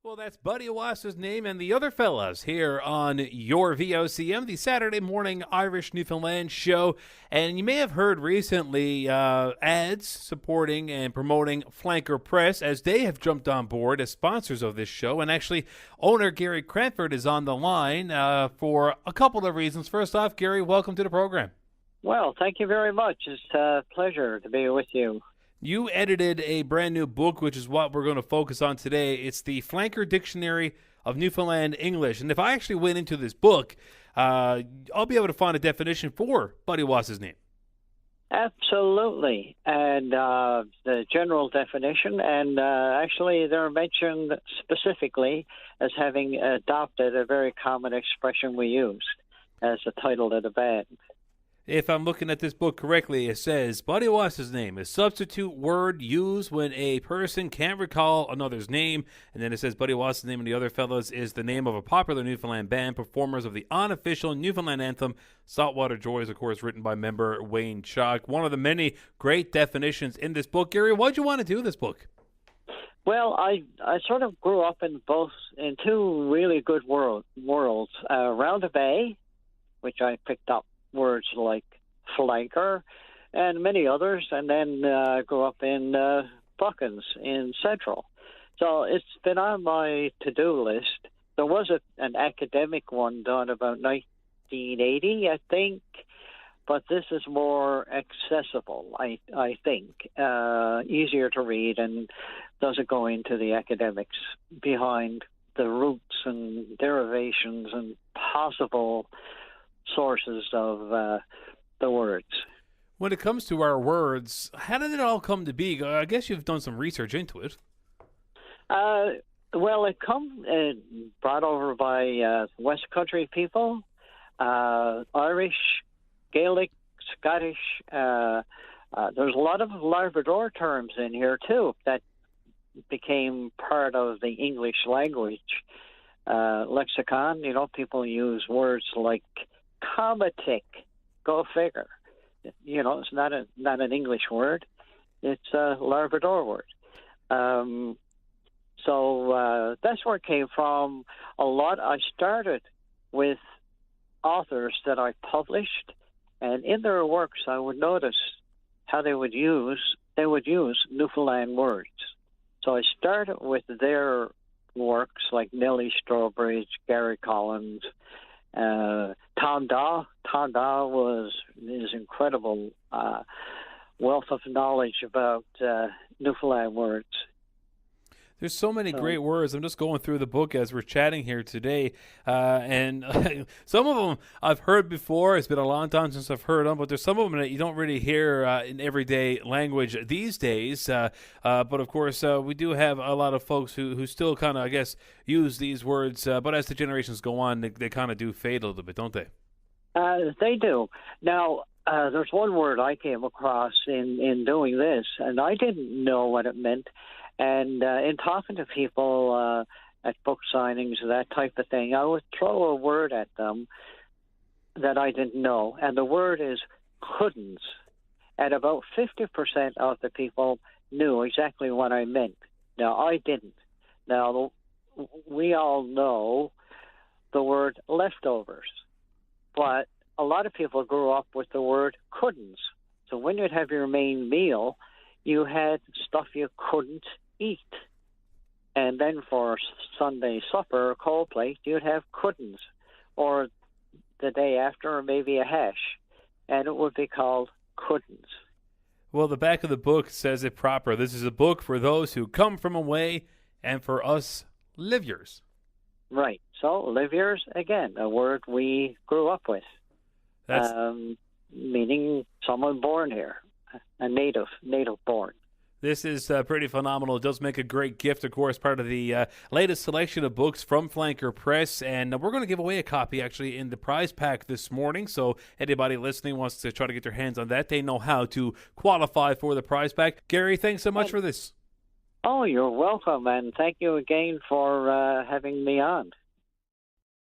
Well, that's Buddy Wasser's name and the other fellas here on your VOCM, the Saturday morning Irish Newfoundland show. And you may have heard recently ads supporting and promoting Flanker Press as they have jumped on board as sponsors of this show. And actually, owner Garry Cranford is on the line for a couple of reasons. First off, Garry, welcome to the program. Well, thank you very much. It's a pleasure to be with you. You edited a brand new book, which is what we're going to focus on today. It's the Flanker Dictionary of Newfoundland English. And if I actually went into this book, I'll be able to find a definition for Buddy Wasser's name. Absolutely. And the general definition, and actually they're mentioned specifically as having adopted a very common expression we use as the title of the band. If I'm looking at this book correctly, it says, Buddy Wasser's name is substitute word used when a person can't recall another's name. And then it says Buddy Wasser's name and the other fellows is the name of a popular Newfoundland band, performers of the unofficial Newfoundland anthem, Saltwater Joys, of course, written by member Wayne Chalk. One of the many great definitions in this book. Garry, why'd you want to do this book? Well, I sort of grew up in two really good worlds. Round the Bay, which I picked up words like flanker and many others, and then grew up in Buckens in Central. So it's been on my to-do list. There was an academic one done about 1980, I think, but this is more accessible, I think, easier to read and doesn't go into the academics behind the roots and derivations and possible sources of the words. When it comes to our words, how did it all come to be? I guess you've done some research into it. Well, it brought over by West Country people, Irish, Gaelic, Scottish. There's a lot of Labrador terms in here too that became part of the English language lexicon. You know, people use words like comatic, go figure. You know, it's not an English word. It's a Labrador word. So that's where it came from. A lot. I started with authors that I published, and in their works, I would notice how they would use Newfoundland words. So I started with their works like Nellie Strawbridge, Gary Collins. Tom Daw is incredible wealth of knowledge about Newfoundland words. There's so many great words. I'm just going through the book as we're chatting here today, and some of them I've heard before. It's been a long time since I've heard them, but there's some of them that you don't really hear in everyday language these days. But of course, we do have a lot of folks who still kind of, I guess, use these words. But as the generations go on, they kind of do fade a little bit, don't they? They do. Now, there's one word I came across in doing this, and I didn't know what it meant. And in talking to people at book signings, that type of thing, I would throw a word at them that I didn't know. And the word is couldn't. And about 50% of the people knew exactly what I meant. Now, I didn't. Now, we all know the word leftovers. But a lot of people grew up with the word couldn't. So when you'd have your main meal, you had stuff you couldn't eat. And then for Sunday supper or cold plate, you'd have couldn'ts, or the day after, or maybe a hash, and it would be called couldn'ts. Well, the back of the book says it proper. This is a book for those who come from away and for us livyers. Right. So livyers, again, a word we grew up with, meaning someone born here, a native born. This is pretty phenomenal. It does make a great gift, of course, part of the latest selection of books from Flanker Press. And we're going to give away a copy, actually, in the prize pack this morning. So anybody listening wants to try to get their hands on that, they know how to qualify for the prize pack. Garry, thanks so much for this. Oh, you're welcome. And thank you again for having me on.